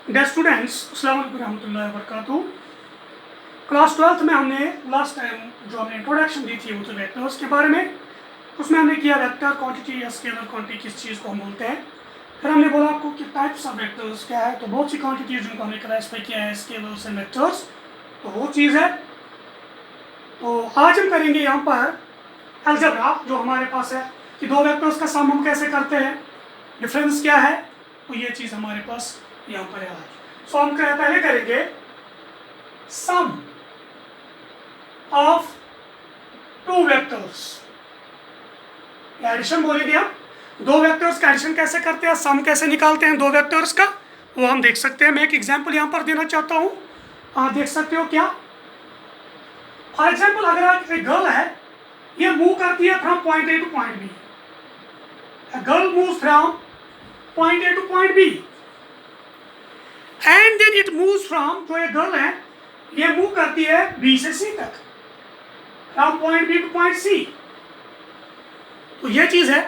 Dear students, अस्सलाम वालेकुम रहमतुल्लाहि व बरकातहू। क्लास 12th में हमने लास्ट टाइम जो हमने इंट्रोडक्शन दी थी वो तो वेक्टर्स के बारे में, उसमें हमने किया वेक्टर क्वांटिटी या स्केलर क्वांटिटी किस चीज़ को हम बोलते हैं। फिर हमने बोला आपको कि टाइप्स ऑफ वेक्टर्स क्या है, तो बहुत सी क्वांटिटीज जिनको हमने क्लासीफाई किया है स्केलर्स एंड वेक्टर्स, तो वो चीज़ है। तो आज हम करेंगे यहाँ पर अलजेब्रा जो हमारे पास है कि दो वेक्टर्स का सम हम कैसे करते हैं, डिफरेंस क्या है, तो ये चीज़ हमारे पास यहाँ पर है आज। सो हम पहले करेंगे सम ऑफ टू वेक्टर्स, एडिशन बोलेंगे हम। दो वेक्टर्स का एडिशन कैसे करते हैं, सम कैसे निकालते हैं दो वेक्टर्स का, वो हम देख सकते हैं। मैं एक एग्जांपल यहाँ पर देना चाहता हूँ, आप देख सकते हो क्या। फॉर एग्जाम्पल अगर आप एक गर्ल है, ये मूव करती है from point A to point B. Girl move from point A to point B and then it moves from, जो ये गर्ल है ये मूव करती है बी से सी तक, from point B to point C. तो ये चीज है।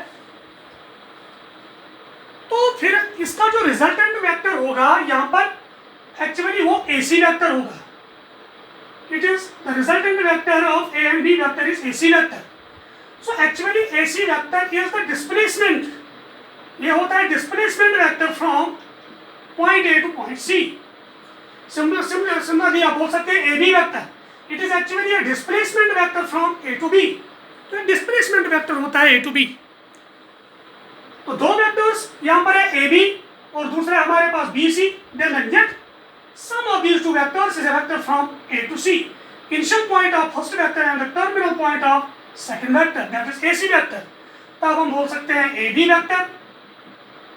तो फिर इसका जो रिजल्टेंट वेक्टर होगा यहाँ पर एक्चुअली वो एसी वेक्टर होगा। It is the resultant vector of A and B vector is AC vector. So actually AC vector is the displacement, ये होता है displacement vector from point A to point C. Similarly आप बोल सकते हैं A B vector, it is actually a displacement vector from A to B. तो displacement vector होता है ए टू बी। तो दो वेक्टर्स यहाँ पर है ए बी और दूसरा हमारे पास B C. Then get sum of these two vectors is a vector from A to C. Initial point of first vector and the terminal point of second vector, that is AC vector. तब हम बोल सकते हैं A B vector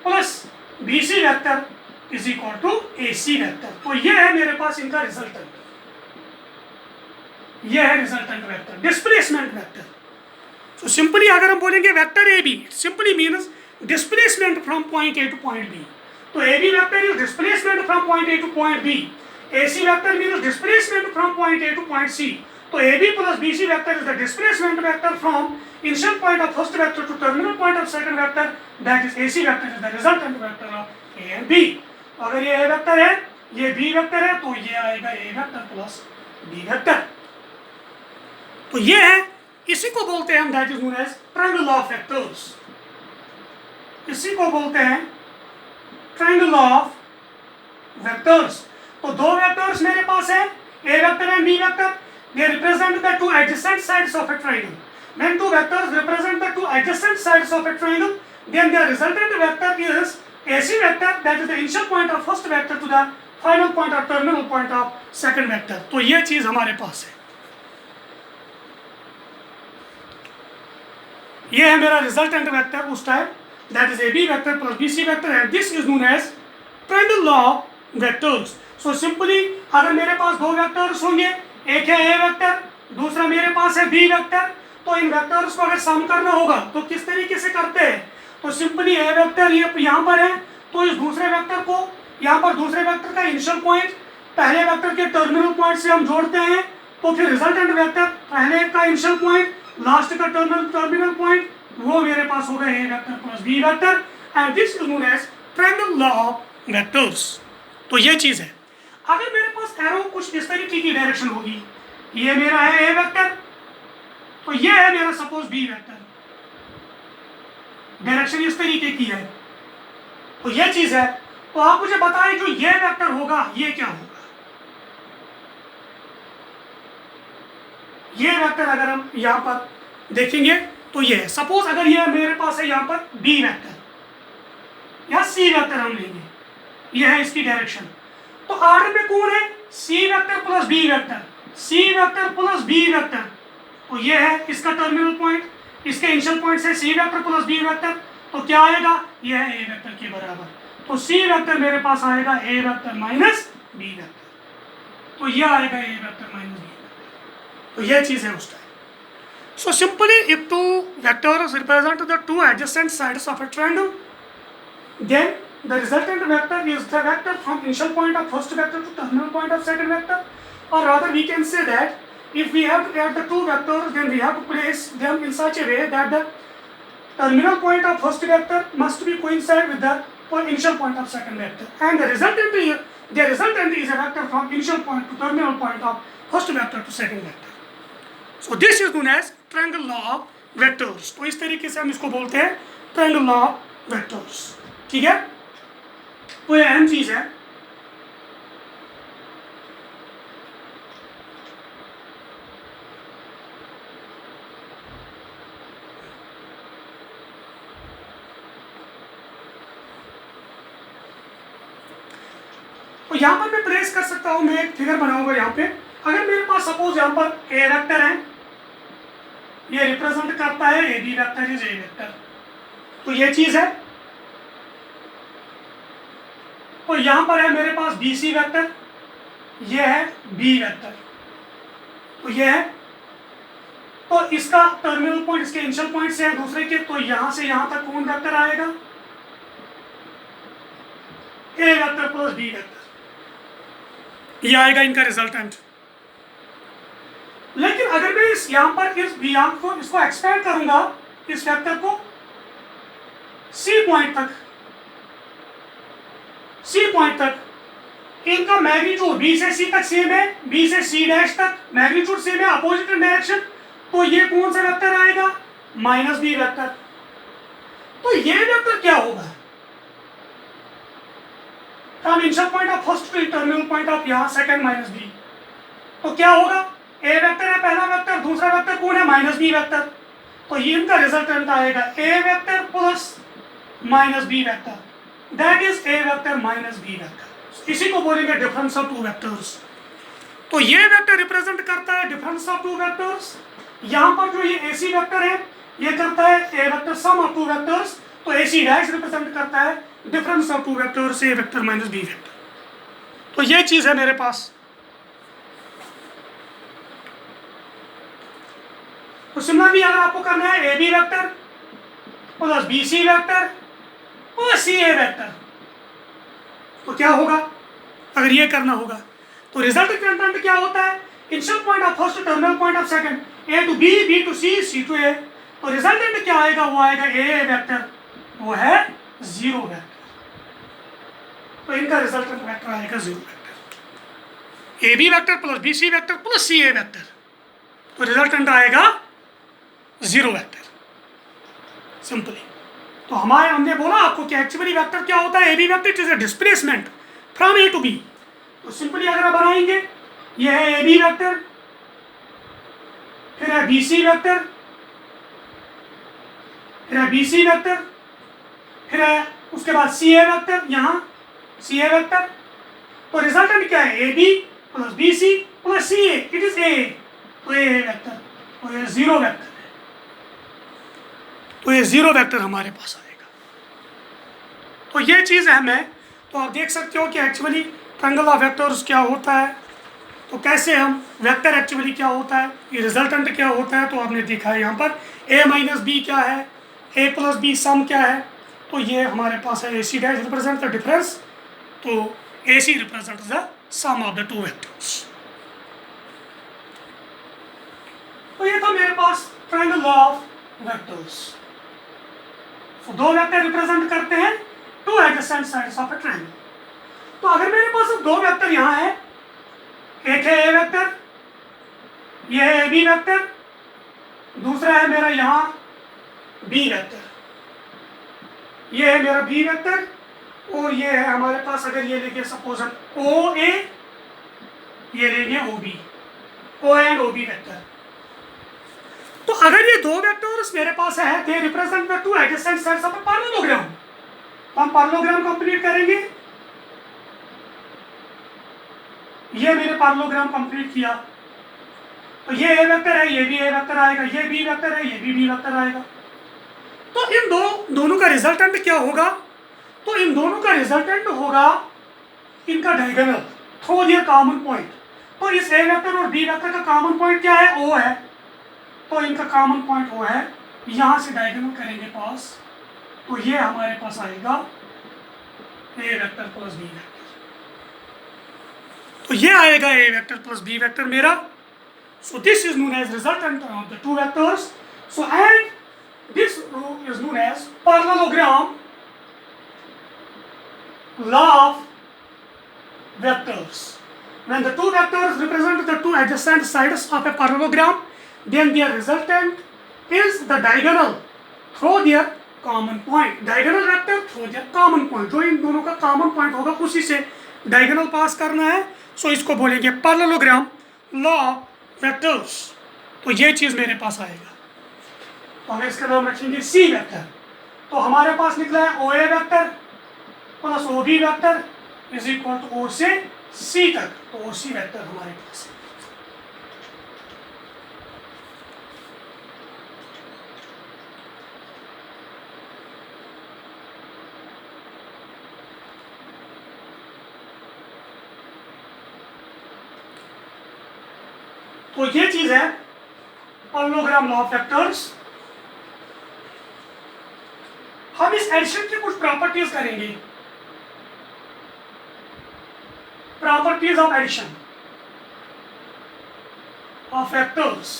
plus B C vector is equal to A C vector. तो ये है मेरे पास इनका रिजल्टेंट, ये है रिजल्टेंट वेक्टर, डिस्प्लेसमेंट वेक्टर। तो सिंपली अगर हम बोलेंगे vector A B, simply means displacement from point A to point B. तो A B vector is displacement from point A to point B, A C vector means displacement from point A to point C. तो A B plus B C vector is the displacement vector from initial point of first vector to terminal point of second vector, that is A C vector is the resultant vector of A and B. अगर ये ए vector है, ये B vector है, तो ये आएगा A vector plus B vector. तो ये है, इसी को बोलते हैं हम, that is known as triangle of vectors. इसी को बोलते हैं ट्रायंगल ऑफ वेक्टर्स। तो दो वेक्टर्स मेरे पास है, A vector and B vector, they represent the two adjacent sides of a triangle. When two vectors represent the two adjacent sides of a triangle, then their resultant vector is AC vector, that is the initial point of first vector to the final point or terminal point of second vector। तो ये चीज हमारे पास है, ये है मेरा resultant vector उस type, that is A B vector plus B C vector and this is known as triangle of vectors. So simply अगर मेरे पास दो वेक्टर्स होंगे, एक है ए वेक्टर, दूसरा मेरे पास है बी वेक्टर, तो इन वेक्टर्स को अगर सम करना होगा तो किस तरीके से करते हैं। तो सिंपली ए वेक्टर ये यहाँ पर है, तो इस दूसरे वेक्टर को यहाँ पर दूसरे वेक्टर का इनिशियल पॉइंट पहले वेक्टर के टर्मिनल पॉइंट से हम जोड़ते हैं, तो फिर रिजल्टेंट वेक्टर पहले का इनिशियल पॉइंट लास्ट का टर्मिनल पॉइंट, वो मेरे पास होगा A vector plus B vector and this is known as triangle of vectors. तो ये चीज है। अगर मेरे पास एरो कुछ इस तरीके की डायरेक्शन होगी, ये मेरा है ए वेक्टर, तो ये है मेरा सपोज बी वेक्टर, डायरेक्शन इस तरीके की है, तो ये चीज है। तो आप मुझे बताएं जो ये वेक्टर होगा ये क्या होगा। ये वेक्टर अगर हम यहां पर देखेंगे तो ये है, सपोज अगर ये मेरे पास है यहां पर बी वेक्टर या सी वेक्टर हम लेंगे, ये है इसकी डायरेक्शन। तो ऑर्डर में कौन है, C vector plus B vector, सी वेक्टर प्लस बी वेक्टर। तो ये है इसका टर्मिनल पॉइंट, इसके इनिशियल पॉइंट से सी वेक्टर प्लस बी वेक्टर, तो क्या आएगा, ये है ए वेक्टर के बराबर। तो सी वेक्टर मेरे पास आएगा A vector minus B vector, तो ये आएगा A vector minus B vector. तो ये चीज है उस time. So simply if two vectors represent the two adjacent sides of a triangle, then the resultant vector is the vector from initial point of first vector to terminal point of second vector, or rather we can say that if we have to add the two vectors, then we have to place them in such a way that the terminal point of first vector must be coincide with the initial point of second vector, and the resultant their resultant is a vector from initial point to terminal point of first vector to second vector. So this is known as triangle law of vectors. तो इस तरीके से हम इसको बोलते हैं triangle law of vectors. ठीक है, तो ये अहम चीज है. तो यहाँ पर मैं प्लेस कर सकता हूँ, मैं एक फिगर बनाऊंगा यहाँ पे. अगर मेरे पास सपोज यहाँ पर ए वेक्टर है, ये रिप्रेजेंट करता है A B vector is A vector, तो ये चीज है. तो यहाँ पर है मेरे पास बी सी वेक्टर, ये है बी वेक्टर, तो ये है. तो इसका टर्मिनल पॉइंट इसके इनिशियल पॉइंट से है दूसरे के, तो यहाँ से यहाँ तक कौन वेक्टर आएगा? A vector plus B vector, ये आएगा इनका रिजल्टेंट. लेकिन अगर मैं इस यहाँ पर इस बी को इसको एक्सपेंड करूंगा, इस वेक्टर को सी पॉइंट तक, इनका मैग्नीट्यूड बी से सी तक सेम है, बी से सी डैश तक मैग्नीट्यूड सेम है, अपोजिट डायरेक्शन. तो ये कौन सा वेक्टर आएगा? Minus B vector. तो ये वेक्टर क्या होगा? From initial point of first to terminal point of यहाँ सेकंड माइनस बी. तो क्या होगा? ए वेक्टर है पहला वेक्टर, दूसरा वेक्टर कौन है? Minus B vector. तो ये इनका रिजल्टेंट आएगा A vector plus minus B vector, that is A vector minus B vector. इसी को बोलेंगे डिफरेंस ऑफ टू वेक्टर्स. तो ये वेक्टर रिप्रेजेंट करता है डिफरेंस ऑफ टू वेक्टर्स. यहाँ पर जो ये ए सी वेक्टर है, ये करता है A vector sum of two vectors. तो ए सी डैश रिप्रेजेंट करता है difference of two vectors, A vector minus B vector. तो ये चीज है मेरे पास. तो सिमिलरली अगर आपको करना है A B vector plus B C vector plus C A vector, तो क्या होगा? अगर ये करना होगा तो रिजल्टेंट क्या होता है? Initial point of first terminal point of second, A to B, B to C, C to A. तो रिजल्टेंट क्या आएगा? वो आएगा ए वेक्टर, वो है जीरो वेक्टर. तो इनका रिजल्टेंट वेक्टर आएगा zero vector. A B vector plus B C vector plus C A vector, तो रिजल्टेंट आएगा जीरो वेक्टर. सिंपली तो हमने बोला आपको कि एक्चुअली वेक्टर क्या होता है? A B vector it is a displacement from A to B. तो सिंपली अगर आप बनाएंगे, ये है ए बी वेक्टर, फिर है बी सी वेक्टर, फिर है बी सी वेक्टर, फिर है उसके बाद सी ए वेक्टर, यहाँ सी ए वेक्टर. तो रिजल्टेंट क्या है? A B plus B C plus C A, it is A. तो ए वेक्टर, तो ये जीरो वेक्टर है. तो ये जीरो वेक्टर हमारे पास आएगा. तो ये चीज़ अहम है. तो आप देख सकते हो कि एक्चुअली ट्रायंगल ऑफ वेक्टर्स क्या होता है, तो कैसे हम वेक्टर एक्चुअली क्या होता है, ये रिजल्टेंट क्या होता है. तो आपने देखा है यहाँ पर ए माइनस बी क्या है, ए प्लस बी सम क्या है. तो ये हमारे पास है A C dash represent the difference, तो A C represent the sum of the two vectors. तो ये था मेरे पास ट्रायंगल लॉ ऑफ वेक्टर्स. तो दो वेक्टर रिप्रेजेंट करते हैं two adjacent sides of a triangle. तो अगर मेरे पास अब दो वेक्टर यहाँ है, एक है ए वेक्टर, ये है ए बी वेक्टर, दूसरा है मेरा यहाँ बी वेक्टर, ये है मेरा बी वेक्टर, और ये है हमारे पास, अगर ये लेके सपोज ओ ए, ये लेंगे O B, O and O B vector. तो अगर ये दो वेक्टर्स मेरे पास है, they represent the two adjacent sides of a parallelogram. तो हम पैरेललोग्राम कंप्लीट करेंगे. ये मैंने पैरेललोग्राम कंप्लीट किया. तो ये ए वेक्टर है, ये भी ए वेक्टर आएगा, ये बी वेक्टर है, ये भी बी वेक्टर आएगा. तो इन दोनों का रिजल्टेंट क्या होगा? तो इन दोनों का रिजल्टेंट होगा इनका diagonal through their common point. तो इस ए वेक्टर और बी वेक्टर का कॉमन पॉइंट क्या है? ओ है. तो इनका कॉमन पॉइंट ओ है. यहाँ से डायगोनल करेंगे पास, तो ये हमारे पास आएगा A vector plus B vector. तो ये आएगा A vector plus B vector मेरा. So this is known as resultant of the two vectors. So and this is known as parallelogram law of vectors. When the two vectors represent the two adjacent sides of a parallelogram, then their resultant is the diagonal through their common point. Diagonal vector through their common point. जो इन दोनों का common point होगा उसी से diagonal पास करना है. सो इसको बोलेंगे parallelogram law of vectors. तो ये चीज़ मेरे पास आएगा. तो हम इसका नाम रखेंगे C वेक्टर. तो हमारे पास निकला है OA vector plus OB vector is equal to O से C तक. तो OC वेक्टर हमारे पास है. तो ये चीज है पैरेललोग्राम लॉ ऑफ वेक्टर्स. हम इस एडिशन की कुछ प्रॉपर्टीज करेंगे. Properties of addition of vectors.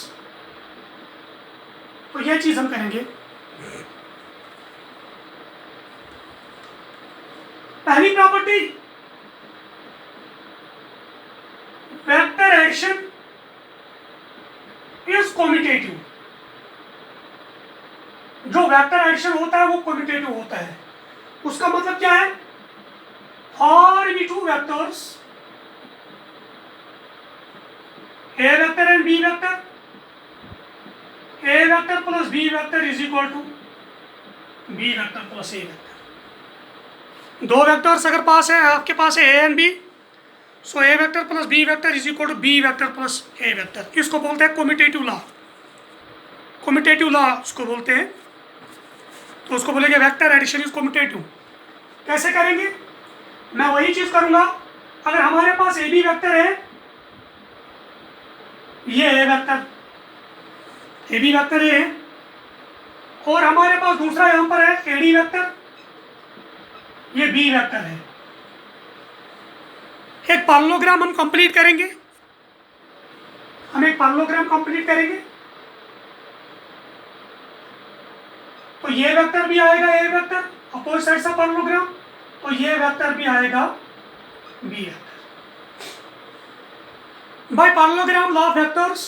तो ये चीज हम करेंगे. पहली property, vector addition is commutative. जो वेक्टर एडिशन होता है वो कॉम्यूटेटिव होता है. उसका मतलब क्या है? For any two vectors A vector and B vector, A vector plus B vector is equal to B vector plus A vector. दो वेक्टर्स अगर पास है, आपके पास है A and B, so A vector plus B vector is equal to B vector plus A vector. इसको बोलते हैं कॉम्यूटेटिव लॉ. कॉम्यूटेटिव लॉ उसको बोलते हैं. तो उसको बोलेंगे वेक्टर एडिशन इज कॉम्यूटेटिव. कैसे करेंगे? मैं वही चीज करूंगा. अगर हमारे पास ए बी वेक्टर है, ये ए वेक्टर, ए बी वेक्टर है, और हमारे पास दूसरा यहां पर है ए डी वेक्टर, ये बी वेक्टर है. एक पैरेललोग्राम हम कंप्लीट करेंगे. हम एक पैरेललोग्राम कंप्लीट करेंगे. तो ये वेक्टर भी आएगा ए वेक्टर अपोजिट साइड से पैरेललोग्राम, और ये वेक्टर भी आएगा B vector. By parallelogram law of vectors,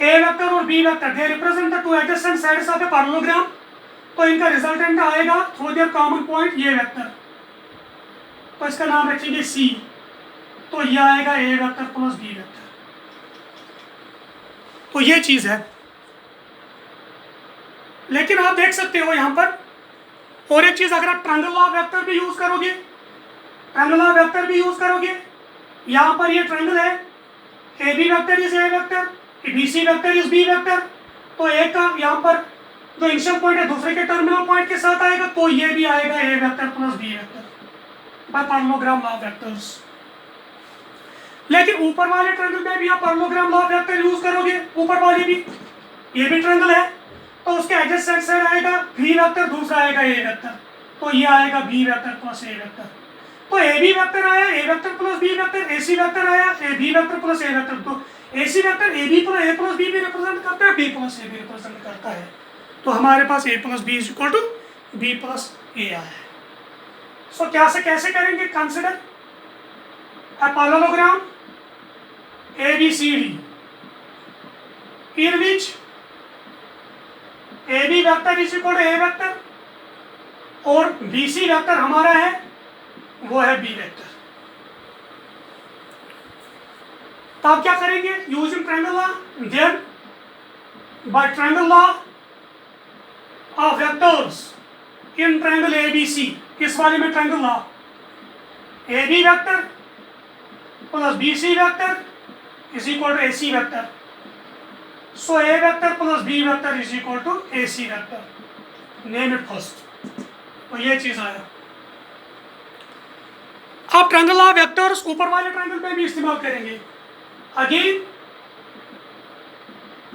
A vector और B vector they represent the two adjacent sides of a parallelogram. तो इनका रिजल्टेंट आएगा थ्रू देयर कॉमन पॉइंट ये वेक्टर. तो इसका नाम रखेंगे सी. तो ये आएगा A vector plus B vector. तो ये चीज है. लेकिन आप देख सकते हो यहां पर और एक चीज, अगर आप ट्रायंगल लॉ ऑफ वेक्टर भी यूज करोगे, ट्रायंगल लॉ ऑफ वेक्टर भी यूज करोगे, यहां पर ये ट्रायंगल है, A B vector is A vector, B C vector is B vector. तो एक का यहां पर जो इनिशियल पॉइंट है दूसरे के टर्मिनल पॉइंट के साथ आएगा, तो ये भी आएगा A vector plus B vector by parallelogram law of vectors. लेकिन ऊपर वाले ट्रायंगल में भी आप parallelogram law of vector use करोगे. ऊपर वाले भी, ये भी ट्रायंगल है, तो उसके एडजेसेंट साइड आएगा बी वेक्टर, दूसरा आएगा ए वेक्टर. तो ये आएगा B vector plus A vector. तो ए बी वेक्टर आया A vector plus B vector, A C vector आया A B vector plus A vector. तो A C vector A B plus A plus B भी represent करता है, B plus ए भी represent करता है. तो हमारे पास A plus B is equal to B plus A आया है. सो क्या से कैसे करेंगे? Consider a parallelogram A B C D in which A B vector is equal to A vector और बी सी वेक्टर हमारा है वो है बी वेक्टर. तो आप क्या करेंगे? Using triangle law, then by triangle law of vectors in triangle A B C. किस वाले में? Triangle law. A B vector plus B C vector is equal to A C vector. So A vector plus B vector is equal to AC vector. Name it first. तो ये चीज आया. आप triangle law vectors ऊपर वाले triangle में भी इस्तेमाल करेंगे. Again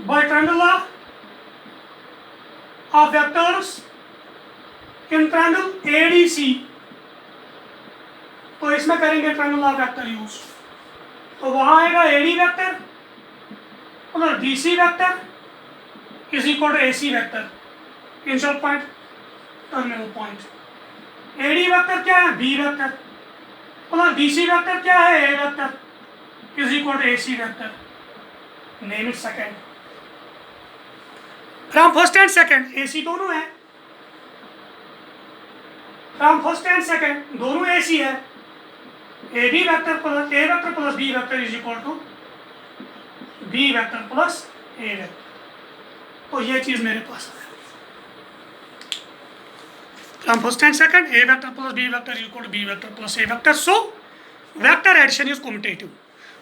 by triangle law of vectors in triangle ADC. तो इसमें करेंगे ट्रायंगल लॉ वेक्टर यूज. तो वहां आएगा AD वेक्टर और DC vector is equal to AC vector, initial point terminal point. AD vector क्या है? B vector. Plus DC vector क्या है, A vector is equal to AC vector, name it second. From first and second AC दोनों है, from first and second दोनों AC है, A B vector plus B vector is equal to B vector plus A vector. तो ये चीज मेरे पास है, from first and second A vector plus B vector is equal to B vector plus A vector. So vector addition is commutative.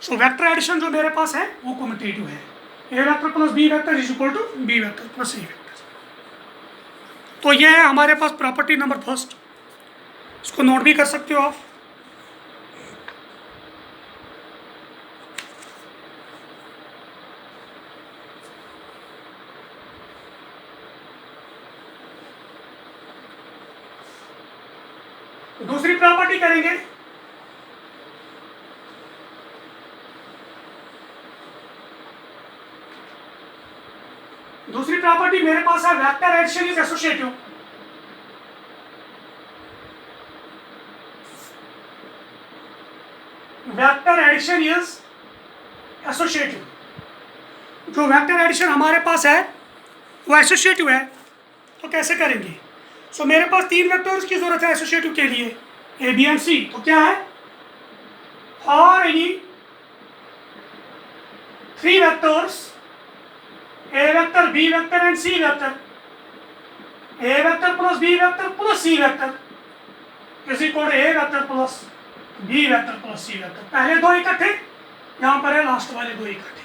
So vector addition जो मेरे पास है वो कम्यूटेटिव है, A vector plus B vector is equal to B vector plus A vector. तो ये है हमारे पास प्रॉपर्टी नंबर फर्स्ट, इसको नोट भी कर सकते हो आप। दूसरी प्रॉपर्टी करेंगे, दूसरी प्रॉपर्टी मेरे पास है vector addition is associative. Vector addition is associative. जो वेक्टर एडिशन हमारे पास है वो एसोसिएटिव है। तो कैसे करेंगे? सो मेरे पास तीन वेक्टर्स की जरूरत है एसोसिएटिव के लिए, ए बी एंड सी। तो क्या है, for any three vectors A vector B vector and C vector, A vector plus B vector plus C vector is equal to A vector plus B vector plus C vector. पहले दो इकट्ठे, यहाँ पर है last वाले दो इकट्ठे,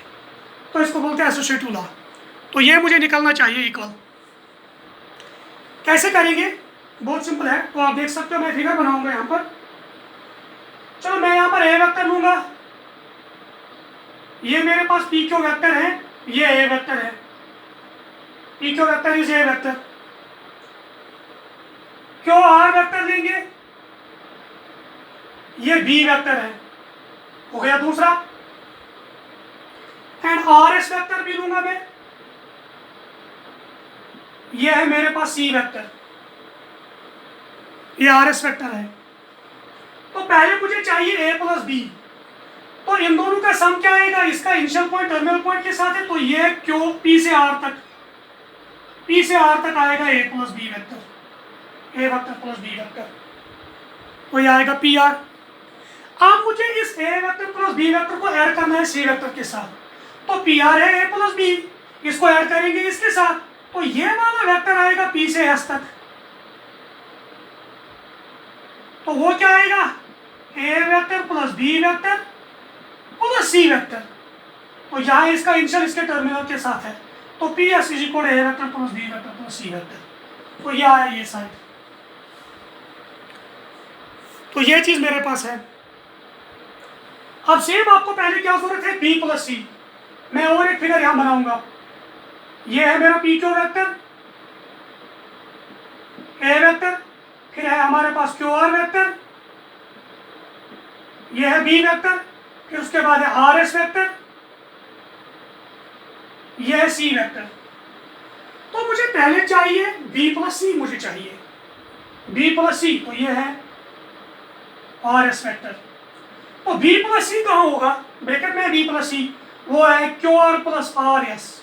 तो इसको बोलते हैं एसोसिएटिव लॉ। तो ये मुझे निकलना चाहिए इक्वल। कैसे करेंगे? बहुत सिंपल है। तो आप देख सकते हो, मैं फिगर बनाऊंगा यहाँ पर। चलो मैं यहाँ पर ए वेक्टर लूंगा, ये मेरे पास पी क्यू वेक्टर है, ये ए वेक्टर है, P Q vector is A vector. Q R vector लेंगे, ये बी वेक्टर है, हो गया दूसरा। एंड आर एस वेक्टर भी लूंगा मैं, ये है मेरे पास सी वेक्टर, ये आर एस वेक्टर है। तो पहले मुझे चाहिए ए प्लस बी, तो इन दोनों का सम क्या आएगा? इसका इनिशियल पॉइंट टर्मिनल पॉइंट के साथ है, तो ये क्यू पी से आर तक, पी से आर तक आएगा A plus B vector, A vector plus B vector, तो ये आएगा पी आर। अब मुझे इस ए वेक्टर प्लस बी वेक्टर को ऐड करना है सी वेक्टर के साथ, तो पी आर है ए प्लस बी, इसको ऐड करेंगे इसके साथ, तो ये वाला वेक्टर आएगा पी से एस तक। तो वो क्या आएगा? A vector plus B vector plus C vector. तो यहाँ इसका इनिशियल इसके टर्मिनल के साथ है, तो P S is equal A vector plus B vector plus C vector. तो यह आया ये साइड। तो ये चीज मेरे पास है। अब सेम आपको पहले क्या जरूरत है? बी प्लस सी। मैं और एक फिगर यहां बनाऊंगा, ये है मेरा P Q vector, A vector, फिर है हमारे पास क्यू आर वेक्टर, ये है बी वेक्टर, फिर उसके बाद है आर एस वेक्टर, ये है सी वेक्टर। तो मुझे पहले चाहिए बी प्लस सी, मुझे चाहिए बी प्लस सी, तो ये है आर एस वेक्टर। तो बी प्लस सी कहाँ होगा? ब्रैकेट में बी प्लस सी, वो है Q R plus R S.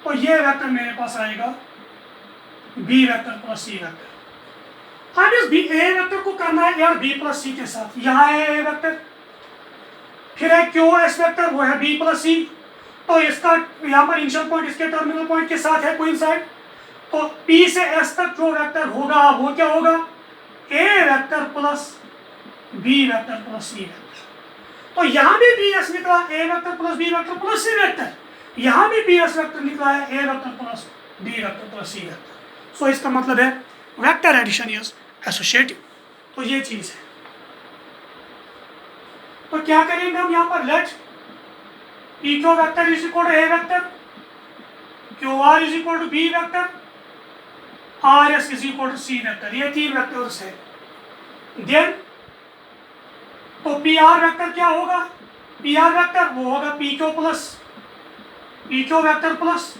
तो ये वेक्टर मेरे पास आएगा B vector plus C vector. अब इस बी ए वेक्टर को करना है यार बी प्लस सी के साथ, यहाँ है ए वेक्टर, फिर है क्यू एस वेक्टर, वो है बी प्लस सी। तो इसका यहाँ पर इनिशियल पॉइंट इसके टर्मिनल पॉइंट के साथ है कोइंसाइड, तो पी से एस तक जो वेक्टर होगा वो क्या होगा? A vector plus B vector plus C vector. तो यहाँ भी बी एस निकला, A vector plus B vector plus C vector, यहाँ भी बी एस वेक्टर निकला है, A vector plus B vector plus C vector. So इसका मतलब है वेक्टर एडिशन इज एसोसिएटिव। तो ये चीज है। तो क्या करेंगे हम यहाँ पर? Let P Q vector is equal to A vector, Q R is equal to B vector, R S is equal to C vector. ये तीन वेक्टर्स है। देन तो पी आर वेक्टर क्या होगा? पी आर वेक्टर वो होगा P Q plus P Q vector plus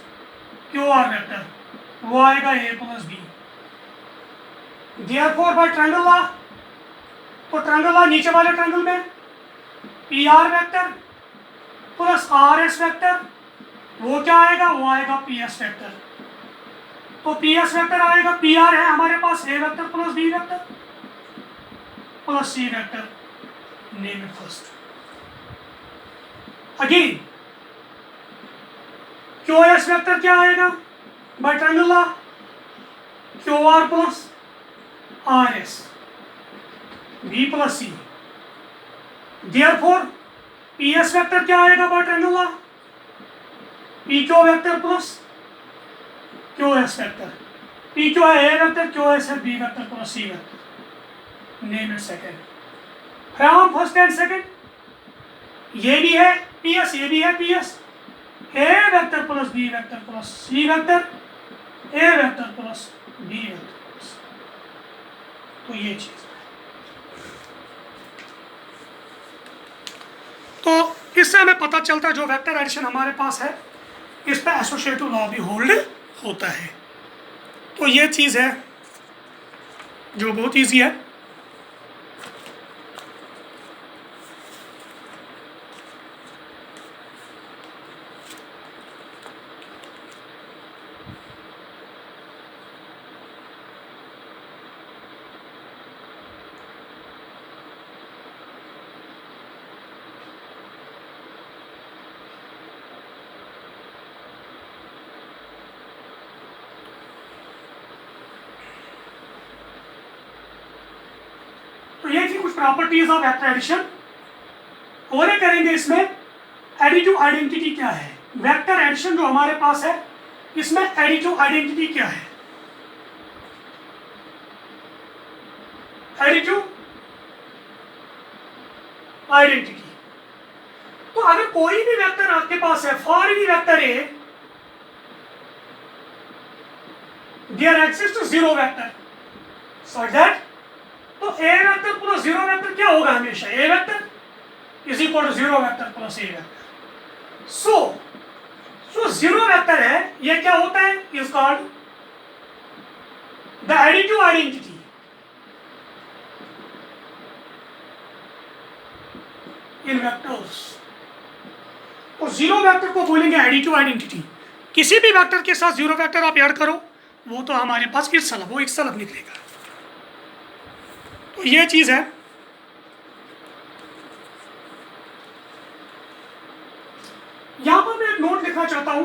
Q R vector, वो आएगा A plus B. Therefore by triangle law तो ट्रायंगल नीचे वाले ट्रायंगल में P R vector plus R S vector, वो क्या आएगा, वो आएगा पी एस वेक्टर। तो पी एस वेक्टर आएगा, पी आर है हमारे पास A vector plus B vector plus C vector, name it first. Again Q S vector क्या आएगा, by triangle law Q R plus R S B plus C. Therefore P S vector क्या आएगा by triangle law, P Q vector plus Q S vector. P Q है A vector, Q S है B vector plus C vector, name it second. From first and second, ये भी है P S, ये भी है P S, A vector plus B vector plus C vector, A vector plus B vector plus. तो ये चीज है। तो इससे हमें पता चलता है जो वेक्टर एडिशन हमारे पास है इस पर एसोसिएटिव लॉ भी होल्ड होता है। तो ये चीज़ है जो बहुत ईजी है। तो ये थी कुछ प्रॉपर्टीज ऑफ वेक्टर एडिशन। और ये करेंगे इसमें एडिटिव आइडेंटिटी क्या है, वेक्टर एडिशन जो हमारे पास है इसमें एडिटिव आइडेंटिटी क्या है। एडिटिव आइडेंटिटी, तो अगर कोई भी वेक्टर आपके पास है, for any vector A there exist zero vector so that, तो A vector plus zero vector क्या होगा, हमेशा A vector is equal to zero vector plus A vector. So zero vector है, ये क्या होता है, is called the additive identity. In vectors, तो जीरो वेक्टर को बोलेंगे एडिटिव आइडेंटिटी। किसी भी वेक्टर के साथ जीरो वेक्टर आप ऐड करो, वो तो हमारे पास एक सलब निकलेगा। तो ये चीज है। यहां पर मैं एक नोट लिखना चाहता हूं,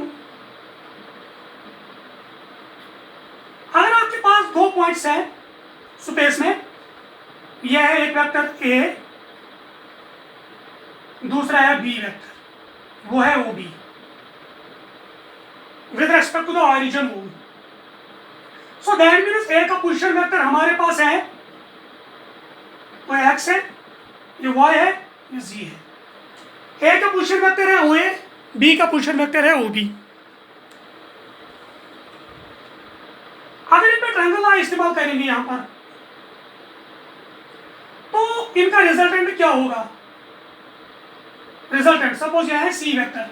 अगर आपके पास दो पॉइंट्स हैं स्पेस में, यह है एक वेक्टर ए, दूसरा है बी वेक्टर, वो है O B with respect to the origin O. So that means A का पोजीशन वेक्टर हमारे पास है, तो एक्स है, ये वाई है, ये जी है। ए का पोजीशन वेक्टर है ओ ए, बी का पोजीशन वेक्टर है ओ बी। अगर इनमें ट्रायंगल लॉ इस्तेमाल करेंगे यहां पर, तो इनका रिजल्टेंट क्या होगा, रिजल्टेंट सपोज यह है C vector,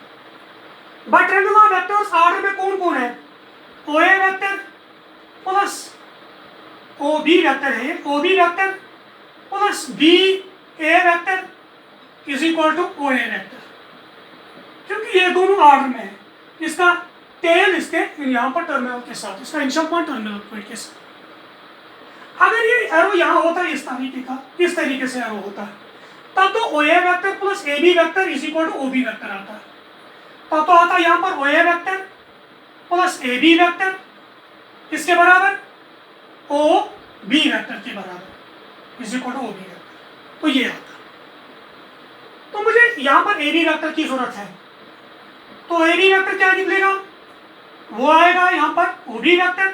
but triangle law vectors order में कौन कौन है, O A vector plus O B vector है, O B vector plus B A vector is equal to O A vector, क्योंकि ये दोनों ऑर्डर में है। इसका टेल इसके यहाँ पर टर्मिनल के साथ, इसका इनिशियल पॉइंट टर्मिनल पॉइंट के साथ। अगर ये एरो यहाँ होता है इस तरीके का, इस तरीके से एरो होता है, तब तो O A vector plus A B vector is equal to O B vector आता है। तब तो आता है यहाँ पर O A vector plus A B vector किसके बराबर, ओ बी वेक्टर के बराबर is equal to O B vector. तो ये आता, तो मुझे यहाँ पर ए बी वेक्टर की जरूरत है, तो ए बी वेक्टर क्या निकलेगा, वो आएगा यहाँ पर O B vector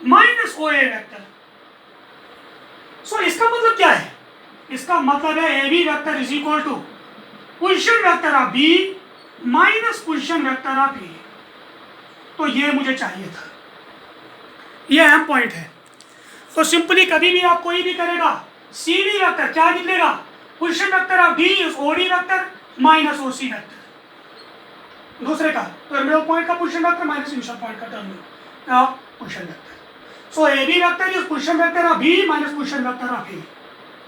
minus O A vector. So इसका मतलब क्या है, इसका मतलब है A B vector is equal to position vector of B minus position vector of A. तो ये मुझे चाहिए था, ये अहम पॉइंट है। तो सिंपली कभी भी आप कोई भी करेगा, सी बी वेक्टर क्या निकलेगा, position vector of B is O D vector minus O C vector, दूसरे का टर्मिनल पॉइंट का position vector minus initial point का terminal position vector. So A B vector is position vector of B minus position vector of A.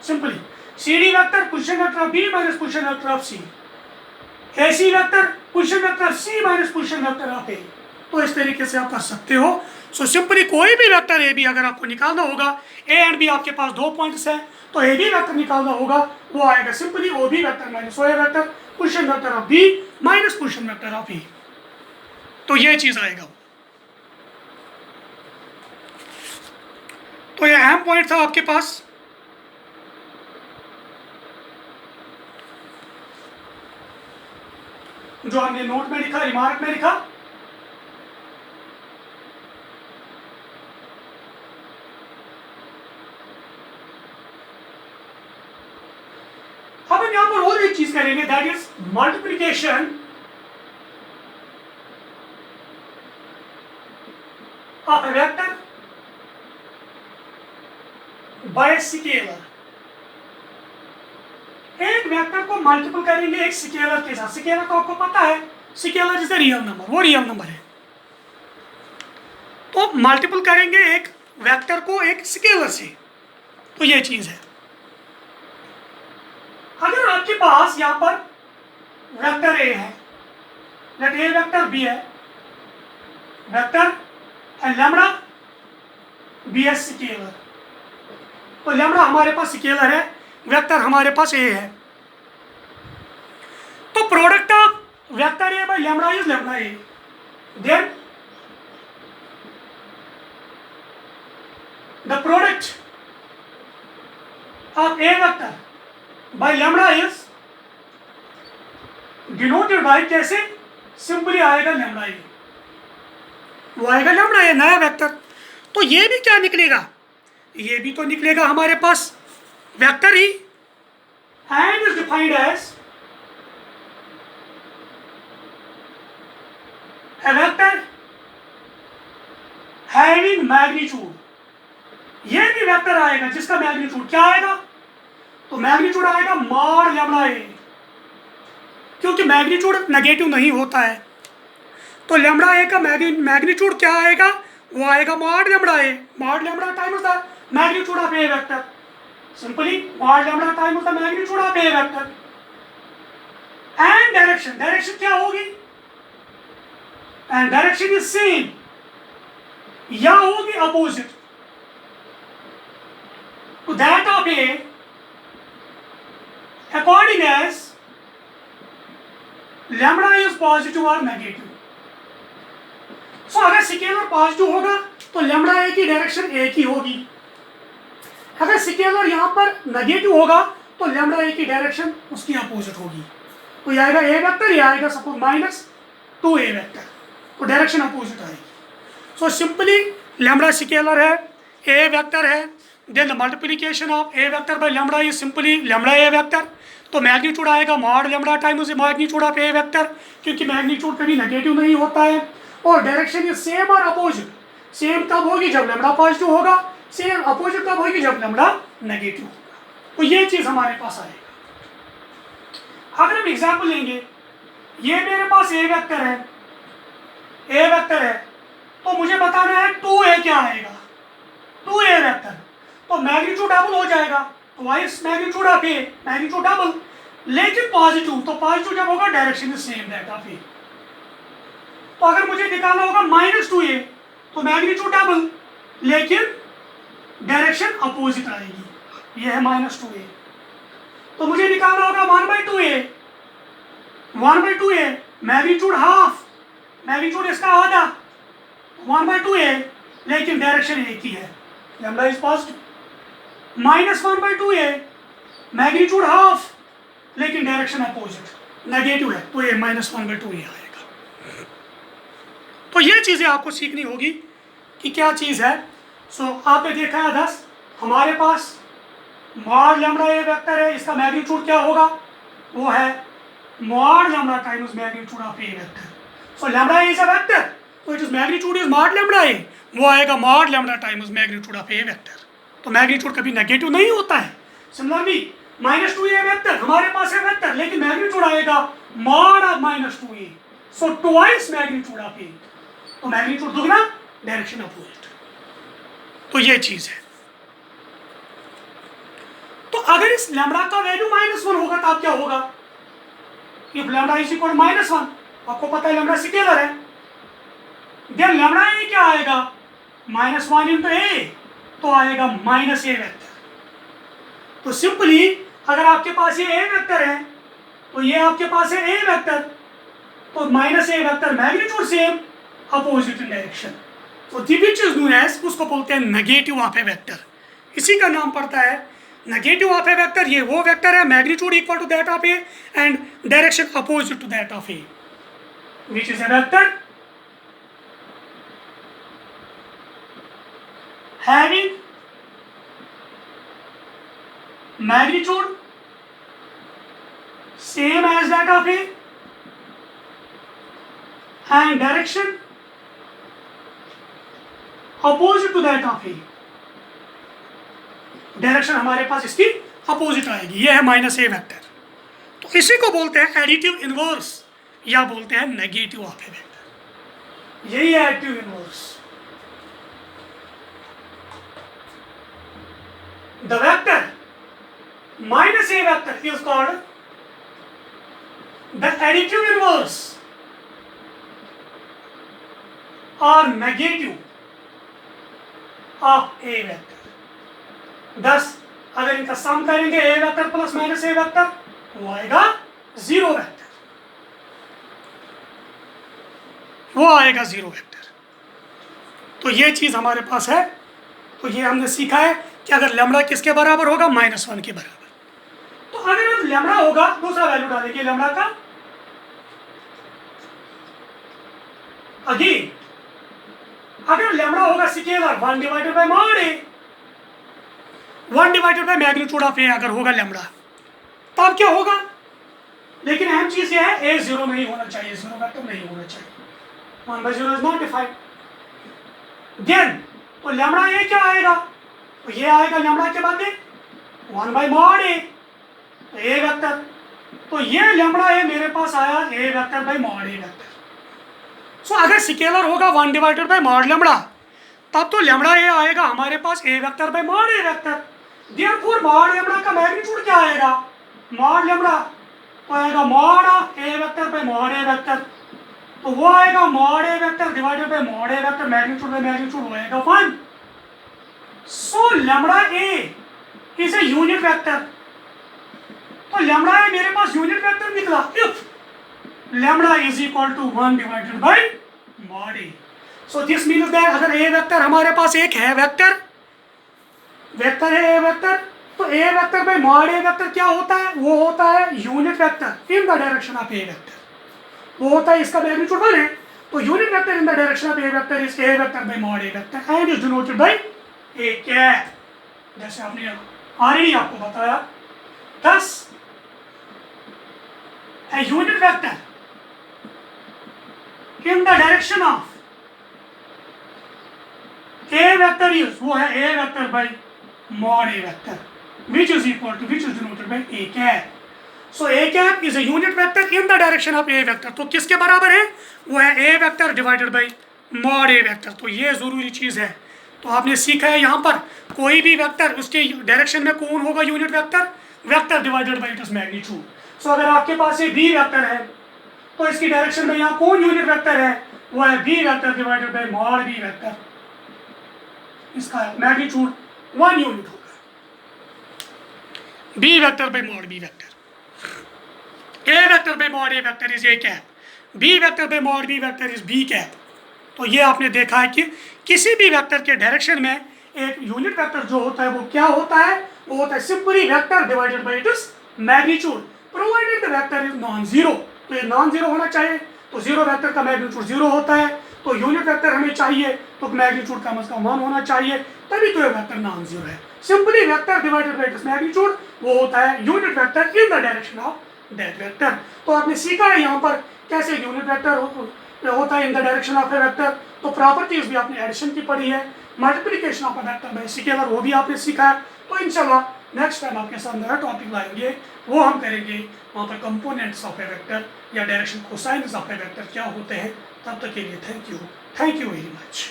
Simply CD vector position vector of B minus position vector of C, AC vector position vector of C minus position vector of A। तो इस तरीके से आप कर सकते हो। So simply कोई भी वेक्टर AB अगर आपको निकालना होगा, A एंड B आपके पास 2 पॉइंट्स हैं, तो AB वेक्टर निकालना होगा, वो आएगा simply OB vector minus OA vector position vector of B minus position vector of A। तो ये चीज आएगा। तो ये अहम पॉइंट था आपके पास। जो हमने नोट में लिखा, रिमार्क में लिखा। अब हम यहां पर और एक चीज करेंगे, that is multiplication of A vector bye scalar. एक वेक्टर को मल्टीपल करेंगे एक स्केलर के साथ। स्केलर को आपको पता है, scalar is a real number, वो रियल नंबर है। तो मल्टीपल करेंगे एक वेक्टर को एक स्केलर से, तो ये चीज है। अगर आपके पास यहां पर वेक्टर ए है, लेट ए वेक्टर बी है, वेक्टर है लैम्बडा बी है स्केलर। तो लैम्बडा हमारे पास स्केलर है, वेक्टर हमारे पास ए है। तो product of vector A by lambda is lambda A. Then the product of A vector by lambda is denoted by, कैसे? सिंपली आएगा लैम्बडा ए, वो आएगा लैम्बडा ए, नया वेक्टर। तो ये भी क्या निकलेगा? ये भी तो निकलेगा हमारे पास वेक्टर ही, and is defined as a vector having magnitude. ये भी वेक्टर आएगा जिसका मैग्नीट्यूड क्या आएगा? तो मैग्नीट्यूड आएगा मॉड लैम्बडा ए, क्योंकि मैग्नीट्यूड नेगेटिव नहीं होता है। तो लैम्बडा ए का मैग्नीट्यूड क्या आएगा? वो आएगा mod lambda A. Mod lambda times the magnitude of A vector. Simply mod lambda times the magnitude of A vector. And direction, direction क्या होगी? एंड डायरेक्शन इज सेम, या होगी opposite to that of A according as lambda is positive और negative. So अगर scalar positive होगा तो lambda ए की direction एक ही होगी। अगर स्केलर यहां पर नेगेटिव होगा तो लैम्बडा ए की डायरेक्शन उसकी अपोजिट होगी। तो ये आएगा ए वेक्टर, ये आएगा सपोज माइनस 2a वेक्टर, तो डायरेक्शन अपोजिट आएगी। सो सिंपली लैम्बडा स्केलर है, ए वेक्टर है, then the multiplication of A vector by lambda is simply lambda A vector. तो मैग्नीट्यूड आएगा mod lambda times magnitude of A vector, क्योंकि magnitude कभी negative नहीं होता है। और डायरेक्शन इज सेम और अपोजिट। सेम कब होगी? जब लैम्बडा पॉजिटिव होगा। सेम अपोजिट कब होगी? जब लैम्बडा नेगेटिव होगा। तो ये चीज हमारे पास आएगा। अगर हम एग्जाम्पल लेंगे, ये मेरे पास ए वेक्टर है, ए वेक्टर है, तो मुझे बताना है 2a क्या आएगा? 2a वेक्टर, तो मैग्नीट्यूड डबल हो जाएगा, twice magnitude of A, magnitude double, लेकिन पॉजिटिव। तो पॉजिटिव जब होगा direction is same that of A. तो अगर मुझे निकालना होगा माइनस 2a, तो मैग्नीट्यूड डबल लेकिन डायरेक्शन अपोजिट आएगी, ये है माइनस 2a। तो मुझे निकालना होगा 1/2a, 1/2a magnitude half, magnitude इसका आधा, 1/2a लेकिन डायरेक्शन एक ही है, lambda is positive. Minus 1/2a magnitude half लेकिन डायरेक्शन अपोजिट नेगेटिव है, तो ये माइनस 1/2a आएगा। तो ये चीज़ें आपको सीखनी होगी कि क्या चीज़ है। सो आपने देखा है 10, हमारे पास मॉड लैम्बडा ए वेक्टर है, इसका मैग्नीट्यूड क्या होगा? वो है mod lambda times magnitude of A vector. So lambda is a vector, तो it is magnitude is mod lambda A, वो आएगा mod lambda times magnitude of A vector. तो मैग्नीट्यूड कभी नेगेटिव नहीं होता है। सिमिलरली माइनस 2a वेक्टर, हमारे पास है वेक्टर, लेकिन मैग्नीट्यूड आएगा mod of minus 2a, so twice magnitude of A. तो मैग्नीट्यूड दुगना, डायरेक्शन अपोजिट। तो ये चीज है। तो सिंस लैम्डा का वैल्यू -1 होगा तब क्या होगा, इफ लैम्डा इज इक्वल -1, आपको पता है लैम्डा स्केलर है, देन लैम्डा ए क्या आएगा, -1 इंटू ए, तो आएगा -a वेक्टर। तो सिंपली अगर आपके पास ये ए वेक्टर है तो ये आपके पास है ए वेक्टर, तो -a vector magnitude same, opposite in direction, तो विच इज नोन एज, उसको बोलते हैं नेगेटिव ऑफ ए वेक्टर। इसी का नाम पड़ता है नेगेटिव ऑफ ए वेक्टर। ये वो वेक्टर है magnitude equal to that of A and direction opposite to that of A, which is A vector having magnitude same as that of A and direction opposite to that of A। Direction हमारे पास इसकी opposite आएगी, ये है -a vector. तो इसी को बोलते हैं एडिटिव इनवर्स या बोलते हैं नेगेटिव ऑफ ए वेक्टर, यही है additive inverse. The vector -a vector is called the additive inverse or negative of a vector। thus अगर इनका सम करेंगे a vector plus -a vector, वो आएगा 0 वेक्टर, वो आएगा 0 वेक्टर। तो ये चीज हमारे पास है। तो ये हमने सीखा है कि अगर लैम्डा किसके बराबर होगा, -1 के बराबर। तो अगर लैम्डा होगा, दूसरा वैल्यू डालेंगे लैम्डा का, अगेन अगर लैम्डा होगा scalar 1 divided by mod A, 1 divided by magnitude of A अगर होगा लैम्डा, तब क्या होगा, लेकिन अहम चीज ये है ए 0 नहीं होना चाहिए, 0 वेक्टर नहीं होना चाहिए, 1/0 इज नॉट डिफाइंड। देन तो लैम्डा ए क्या आएगा, तो ये आएगा लैम्डा के बाद 1 by mod A, A vector. तो ये लैम्डा ए मेरे पास आया A vector by mod A vector. So अगर स्केलर होगा 1 डिवाइडेड बाय मॉड लैम्डा, तब तो लैम्डा ए आएगा हमारे पास A vector by mod A vector. Therefore mod lambda का मैग्नीट्यूड क्या आएगा, मॉड लैम्डा तो आएगा mod of A vector by mod A vector, तो वो आएगा mod A vector divided by mod A vector, magnitude by magnitude होएगा 1। So lambda A is a unit vector. तो लैम्डा ए मेरे पास यूनिट वेक्टर निकला if lambda is equal to 1 divided by mod A. So this means that अगर ए vector हमारे पास एक है vector है ए वेक्टर, तो A vector by mod A vector क्या होता है, वो होता है unit vector in the direction of A vector, वो होता है इसका मैग्नीट्यूड 1 है, तो unit vector in the direction of A vector is A vector by mod A vector and is denoted by A cap, जैसे आपने ऑलरेडी आपको बताया। Thus a unit vector in the direction of a vector is वो है a vector by mod a vector which is denoted by a cap। so a cap is a unit vector in the direction of a vector। तो किसके बराबर है, वो है a vector divided by mod a vector। तो ये जरूरी चीज है। तो आपने सीखा है यहाँ पर कोई भी वेक्टर उसके डायरेक्शन में कौन होगा unit vector divided by its magnitude. So अगर आपके पास ये बी वेक्टर है तो इसकी डायरेक्शन में यहाँ कौन यूनिट वेक्टर है, वो है B vector divided by mod B vector, इसका मैग्नीट्यूड 1 यूनिट होगा, B vector by mod B vector. A vector by mod A vector is A cap, B vector by mod B vector is B cap. तो ये आपने देखा है कि किसी भी वेक्टर के डायरेक्शन में एक यूनिट वेक्टर जो होता है वो क्या होता है, वो होता है simply vector divided by its magnitude provided the vector is non zero. तो ये नॉन जीरो होना चाहिए, तो जीरो वेक्टर का मैग्नीट्यूड 0 होता है, तो यूनिट वेक्टर हमें चाहिए तो मैग्नीट्यूड कम से कम 1 होना चाहिए, तभी तो ये वेक्टर नॉन जीरो है। Simply vector divided by its magnitude वो होता है unit vector in the direction of that vector. तो आपने सीखा है यहाँ पर कैसे यूनिट वेक्टर होता है इन the direction of A vector. तो प्रॉपर्टीज भी आपने एडिशन की पढ़ी है, multiplication of a vector by scalar वो भी आपने सीखा है। तो इंशाल्लाह नेक्स्ट टाइम आपके साथ नया टॉपिक लाएंगे, वो हम करेंगे वहाँ पर कंपोनेंट्स ऑफ ए वेक्टर या direction cosines of A vector क्या होते हैं। तब तक के लिए थैंक यू वेरी मच।